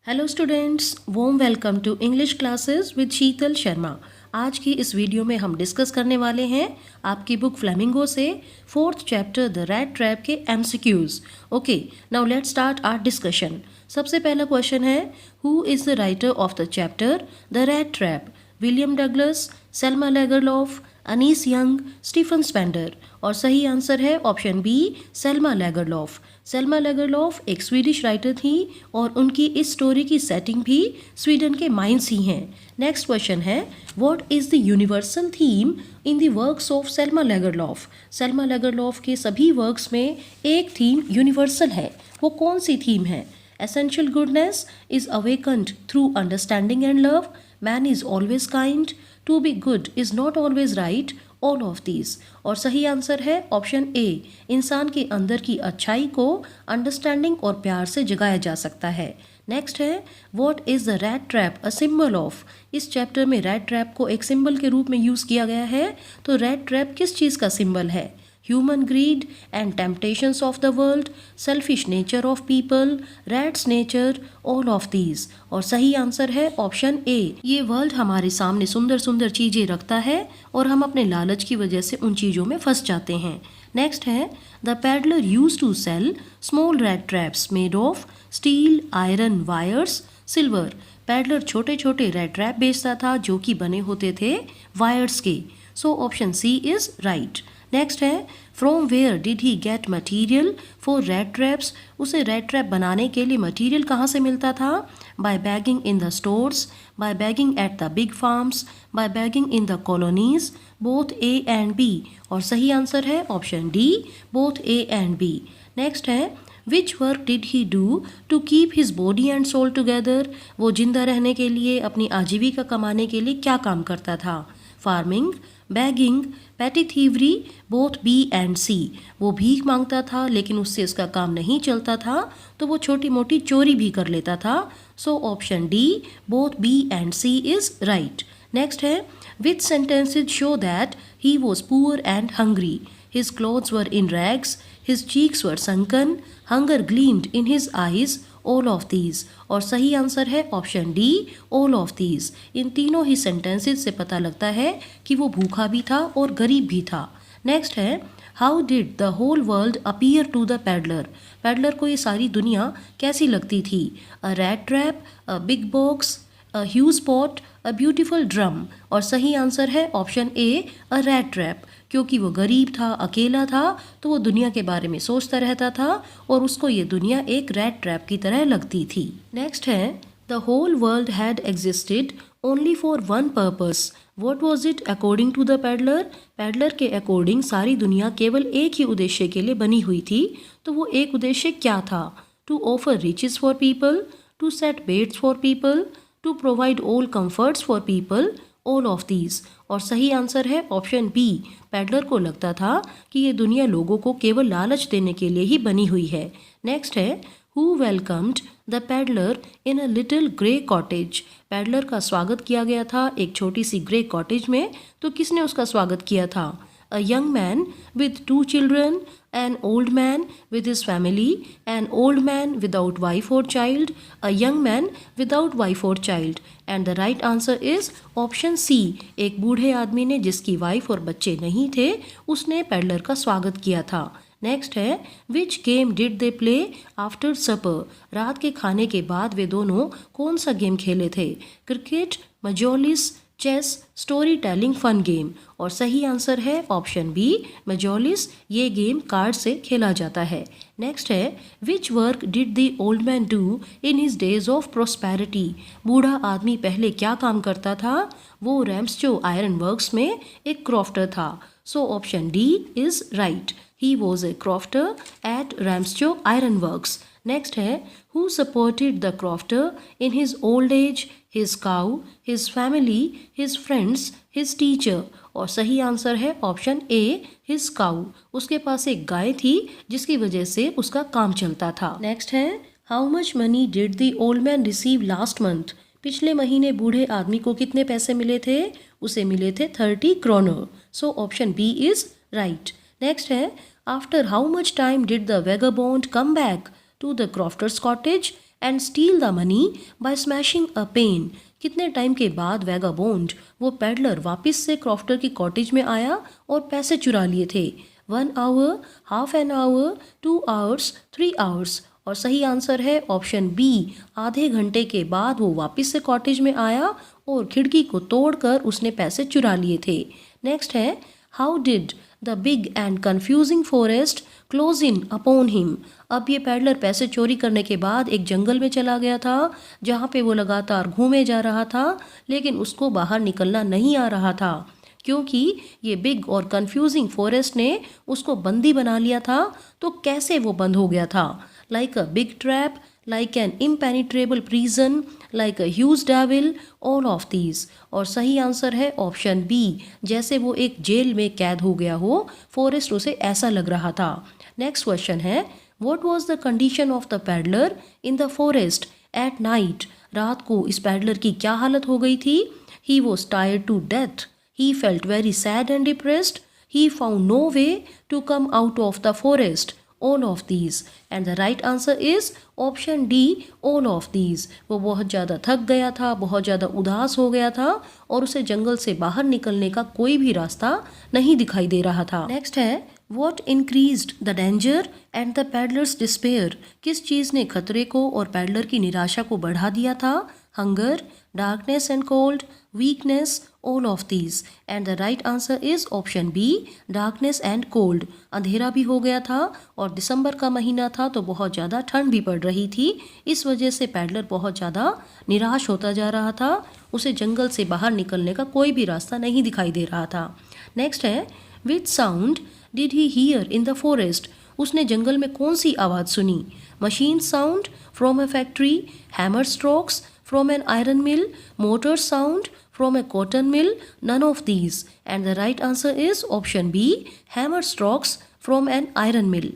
Hello students, warm welcome to English classes with Sheetal Sharma. आज की इस वीडियो में हम डिस्कस करने वाले हैं आपकी बुक फ्लेमिंगो से fourth chapter the rat trap के MCQs. Okay, now let's start our discussion. सबसे पहला क्वेश्चन है, who is the writer of the chapter the rat trap? William Douglas, Selma Lagerlof, Anees Jung, Stephen Spender. और सही answer है option B, Selma Lagerlof. Selma Lagerlof एक Swedish writer थी और उनकी इस स्टोरी की सेटिंग भी स्वीडन के माइंस ही हैं। नेक्स्ट क्वेश्चन है, what is the universal theme in the works of Selma Lagerlof? Selma Lagerlof के सभी वर्क्स में एक थीम यूनिवर्सल है, वो कौन सी थीम है? Essential goodness is awakened through understanding and love, man is always kind, to be good is not always right, all of these. और सही आंसर है ऑप्शन ए, इंसान के अंदर की अच्छाई को अंडरस्टैंडिंग और प्यार से जगाया जा सकता है। नेक्स्ट है, what is the rat trap a symbol of? इस चैप्टर में रैट ट्रैप को एक सिंबल के रूप में यूज किया गया है, तो रैट ट्रैप किस चीज का सिंबल है? Human grid and temptations of the world, selfish nature of people, rats nature, all of these. और सही आंसर है ऑप्शन ए, ये वर्ल्ड हमारे सामने सुंदर सुंदर चीजें रखता है और हम अपने लालच की वजह से उन चीजों में फंस जाते हैं। नेक्स्ट है, the peddler used to sell small rat traps made of steel, iron, wires, silver. Peddler छोटे छोटे रैट ट्रैप बेचता था जो कि बने होते थे वायर्स के। So option C is right. Next है, from where did he get material for rat traps? उसे रैट ट्रैप बनाने के लिए मटीरियल कहाँ से मिलता था? By begging in the stores, by begging at the big farms, by begging in the colonies, both A and B. और सही आंसर है option D, both A and B. Next है, which work did he do to keep his body and soul together? वो जिंदा रहने के लिए, अपनी आजीविका कमाने के लिए क्या काम करता था? Farming, begging, petty thievery, both B and C. वो भीख मांगता था लेकिन उससे उसका काम नहीं चलता था, तो वो छोटी मोटी चोरी भी कर लेता था। So option D, both B and C is right. Next है, which sentences show that he was poor and hungry? His clothes were in rags, his cheeks were sunken, hunger gleamed in his eyes, all of these। और सही answer है option D, all of these। इन तीनों ही sentences से पता लगता है कि वो भूखा भी था और गरीब भी था। नेक्स्ट है, how did the whole world appear to the peddler? Peddler को ये सारी दुनिया कैसी लगती थी? A rat trap, a big box, a huge pot, a beautiful drum. और सही आंसर है option A, a rat trap. क्योंकि वो गरीब था, अकेला था, तो वो दुनिया के बारे में सोचता रहता था और उसको ये दुनिया एक रैट ट्रैप की तरह लगती थी। नेक्स्ट है, the whole world had existed only for one purpose, what was it according to the peddler? Peddler के अकॉर्डिंग सारी दुनिया केवल एक ही उद्देश्य के लिए बनी हुई थी, तो वो एक उद्देश्य क्या था? To offer riches for people, to set beds for people, to provide all comforts for people, all of these. और सही आंसर है ऑप्शन बी, पैडलर को लगता था कि ये दुनिया लोगों को केवल लालच देने के लिए ही बनी हुई है। नेक्स्ट है, who welcomed the peddler in a little grey cottage? Peddler का स्वागत किया गया था एक छोटी सी ग्रे कॉटेज में, तो किसने उसका स्वागत किया था? A young man with 2 children, an old man with his family, an old man without wife or child, a young man without wife or child। And the right answer is option C, एक बूढ़े आदमी ने जिसकी wife और बच्चे नहीं थे, उसने पैडलर का स्वागत किया था। नेक्स्ट है, which game did they play after supper? रात के खाने के बाद वे दोनों कौन सा गेम खेले थे? Cricket, Mjolis, chess, story telling, fun game. और सही आंसर है ऑप्शन बी, मजोलिस। ये गेम कार्ड से खेला जाता है। नेक्स्ट है, which work did the old man do in his days of prosperity? बूढ़ा आदमी पहले क्या काम करता था? वो रैम्सचो आयरन वर्क्स में एक क्रॉफ्टर था। So option D is right, he was a crofter at Ramsjo iron works. Next है, who supported the crofter in his old age? His cow, his family, his friends, his teacher. और सही answer है option ए, his cow. उसके पास एक गाय थी जिसकी वजह से उसका काम चलता था। नेक्स्ट है, how much money did the old man receive last month? पिछले महीने बूढ़े आदमी को कितने पैसे मिले थे? उसे मिले थे 30 kronor. So option B is right. Next है, after how much time did the vagabond come back to the crofter's cottage? And steal the money by smashing a pane. कितने टाइम के बाद वैगाबोंड वो पैडलर वापस से क्रॉफ्टर की cottage में आया और पैसे चुरा लिए थे? 1 hour, half an hour, 2 hours, 3 hours. और सही आंसर है ऑप्शन बी, आधे घंटे के बाद वो वापस से कॉटेज में आया और खिड़की को तोड़कर उसने पैसे चुरा लिए थे। नेक्स्ट है, how did the big and confusing forest close in upon him. अब ये पैडलर पैसे चोरी करने के बाद एक जंगल में चला गया था जहाँ पे वो लगातार घूमे जा रहा था, लेकिन उसको बाहर निकलना नहीं आ रहा था क्योंकि ये बिग और कंफ्यूजिंग फॉरेस्ट ने उसको बंदी बना लिया था। तो कैसे वो बंद हो गया था? Like a big trap, like an impenetrable prison, like a huge devil, all of these। और सही आंसर है ऑप्शन बी, जैसे वो एक जेल में कैद हो गया हो, फॉरेस्ट उसे ऐसा लग रहा था। नेक्स्ट क्वेश्चन है, what was the condition of the peddler in the forest at night. रात को इस पैडलर की क्या हालत हो गई थी? He was tired to death, he felt very sad and depressed, he found no way to come out of the forest, all of these। and the right answer is option D, all of these। वो बहुत ज़्यादा थक गया था, बहुत ज़्यादा उदास हो गया था और उसे जंगल से बाहर निकलने का कोई भी रास्ता नहीं दिखाई दे रहा था। नेक्स्ट है, what increased the danger and the peddler's despair। किस चीज़ ने खतरे को और पैडलर की निराशा को बढ़ा दिया था? Hunger, darkness and cold, weakness, all of these। and the right answer is option B, darkness and cold। अंधेरा भी हो गया था और दिसंबर का महीना था तो बहुत ज़्यादा ठंड भी पड़ रही थी। इस वजह से पैडलर बहुत ज़्यादा निराश होता जा रहा था, उसे जंगल से बाहर निकलने का कोई भी रास्ता नहीं दिखाई दे रहा था। नेक्स्ट है, विच sound did he here in the forest. उसने जंगल में कौन सी आवाज़ सुनी? Machine sound from a factory, hammer strokes from an iron mill, motor sound from a cotton mill, none of these। and the right answer is option B, hammer strokes from an iron mill।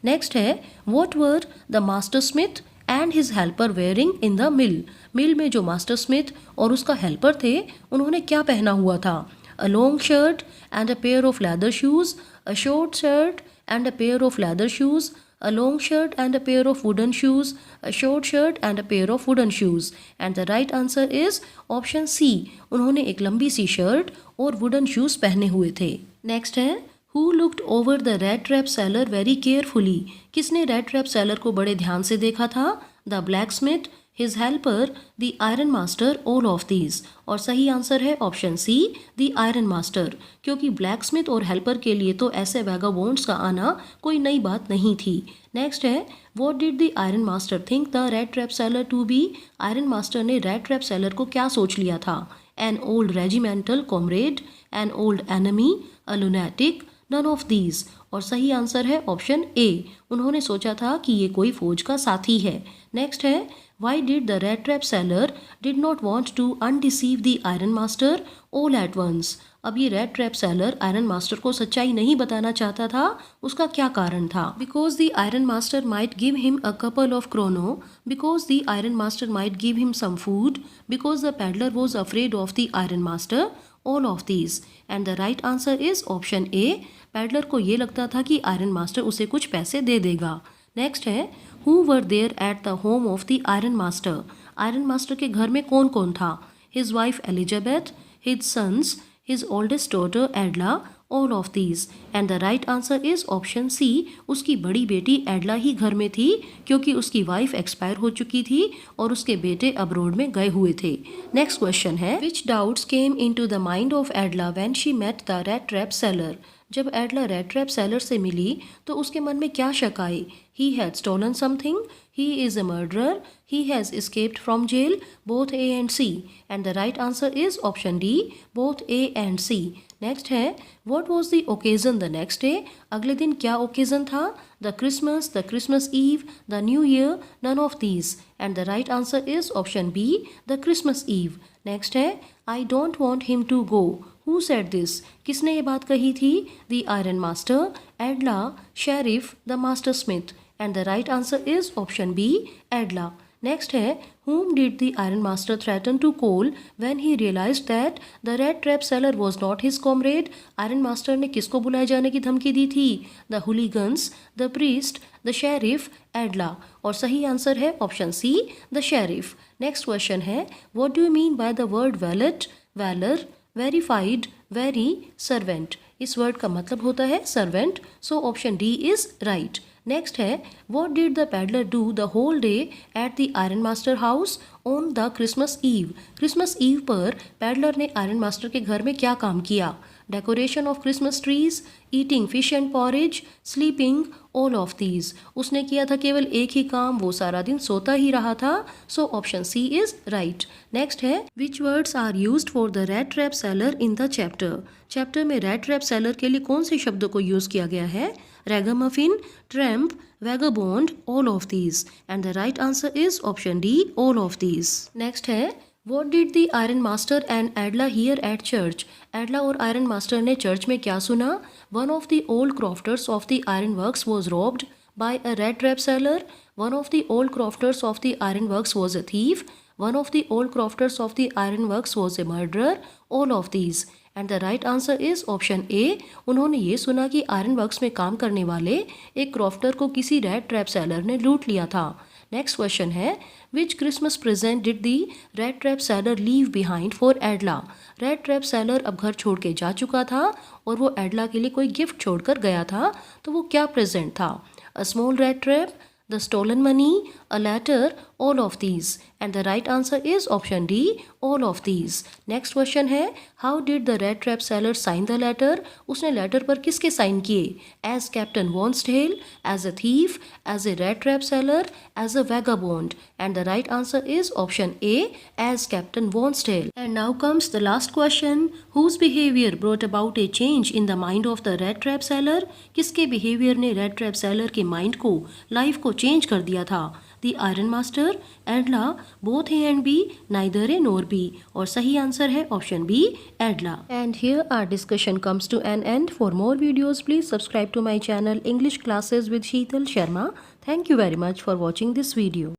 next है, what were the master smith and his helper wearing in the mill। मिल में जो master Smith और उसका helper थे उन्होंने क्या पहना हुआ था? a long shirt and a pair of leather shoes, a short shirt and a pair of leather shoes, a long shirt and a pair of wooden shoes, a short shirt and a pair of wooden shoes। and the right answer is option C, उन्होंने एक लंबी सी shirt और wooden shoes पहने हुए थे। Next है, who looked over the rat trap cellar very carefully। किसने red trap seller को बड़े ध्यान से देखा था? the blacksmith, his helper, the iron master, all of these। और सही आंसर है option C, the iron master। क्योंकि ब्लैकस्मिथ और हेल्पर के लिए तो ऐसे वैगाबोंड्स का आना कोई नई बात नहीं थी। नेक्स्ट है, what did the iron master think the rat trap seller to be। Iron master ने रेड ट्रैप सेलर को क्या सोच लिया था? an old regimental comrade, an old enemy, a lunatic, none of these। और सही आंसर है ऑप्शन ए, उन्होंने सोचा था कि ये कोई फौज का साथी है। नेक्स्ट है, why did the rat trap seller did not want to undeceive the iron master all at once। अब ये red trap seller iron master को सच्चाई नहीं बताना चाहता था, उसका क्या कारण था? Because the iron master might give him a couple of kronor, because the iron master might give him some food, because the peddler was afraid of the iron master, all of these. And the right answer is option A, peddler को ये लगता था कि iron master उसे कुछ पैसे दे देगा। Next है, who were there at the home of the iron master. Iron master के घर में कौन कौन था? His wife Elizabeth, his sons, his oldest daughter Edla, all of these। and the right answer is option C, उसकी बड़ी बेटी एडला ही घर में थी क्योंकि उसकी वाइफ एक्सपायर हो चुकी थी और उसके बेटे अब्रोड में गए हुए थे। नेक्स्ट क्वेश्चन है, which doubts came into the mind of एडला when she met the rat trap seller। जब एडला रेड ट्रैप सेलर से मिली तो उसके मन में क्या शक आई? He had stolen something, he is a murderer, he has escaped from jail, both A and C। and the right answer is option D, both A and C। Next है, what was the occasion the next day। अगले दिन क्या occasion था? the Christmas Eve, the New Year, none of these। and the right answer is option B, the Christmas Eve। Next है, I don't want him to go, who said this। किसने ये बात कही थी? the iron master, एडला, sheriff, the master smith। and the right answer is option B, एडला। Next है whom did the iron master threaten to call when he realized that the rat trap seller was not his comrade? Iron master ने किसको बुलाए जाने की धमकी दी थी? The hooligans, the priest, the sheriff, Edla. और सही आंसर है option C, the sheriff. Next question है what do you mean by the word valet, valour, verified, very, servant? इस वर्ड का मतलब होता है servant, so option D is right. Next है what did the peddler do the whole day at the iron master house on the Christmas Eve? Christmas Eve पर peddler ने iron master के घर में क्या काम किया? Decoration of Christmas trees, eating fish and porridge, sleeping, all of these. उसने किया था केवल एक ही काम, वो सारा दिन सोता ही रहा था, so option C is right. Next है which words are used for the rat trap seller in the chapter? Chapter में रैट ट्रैप सेलर के लिए कौन से शब्दों को यूज किया गया है? Ragamuffin, tramp, vagabond, all of these. And the right answer is option D, all of these. Next है What did the iron master and Adla hear at church? एडला और आयरन मास्टर ने चर्च में क्या सुना? One of the old crofters of the iron works was robbed by a rat trap seller. One of the old crofters of the iron works was a thief. One of the old crofters of the iron works was a murderer. All of these. And the right answer is option A. उन्होंने ये सुना कि iron works में काम करने वाले एक crofter को किसी रैट ट्रैप सेलर ने लूट लिया था। नेक्स्ट क्वेश्चन है which Christmas present did the rat trap seller leave behind for Edla? Rat trap seller अब घर छोड़ के जा चुका था और वो एडला के लिए कोई गिफ्ट छोड़कर गया था, तो वो क्या प्रेजेंट था? A small rat trap, the stolen money, a letter, all of these. And the right answer is option D, all of these. Next question है how did the rat trap seller sign the letter? उसने letter पर किसके sign किए? As captain von Stahle, as a thief, as a rat trap seller, as a vagabond. And the right answer is option A, as captain von Stahle. And now comes the last question whose behaviour brought about a change in the mind of the rat trap seller? किसके behaviour ने rat trap seller के mind को, life को change कर दिया था? The iron master, Edla, both A and B, neither A nor B. और सही आंसर है option B, Edla. And here our discussion comes to an end. For more videos please subscribe to my channel English classes with Sheetal Sharma. Thank you very much for watching this video.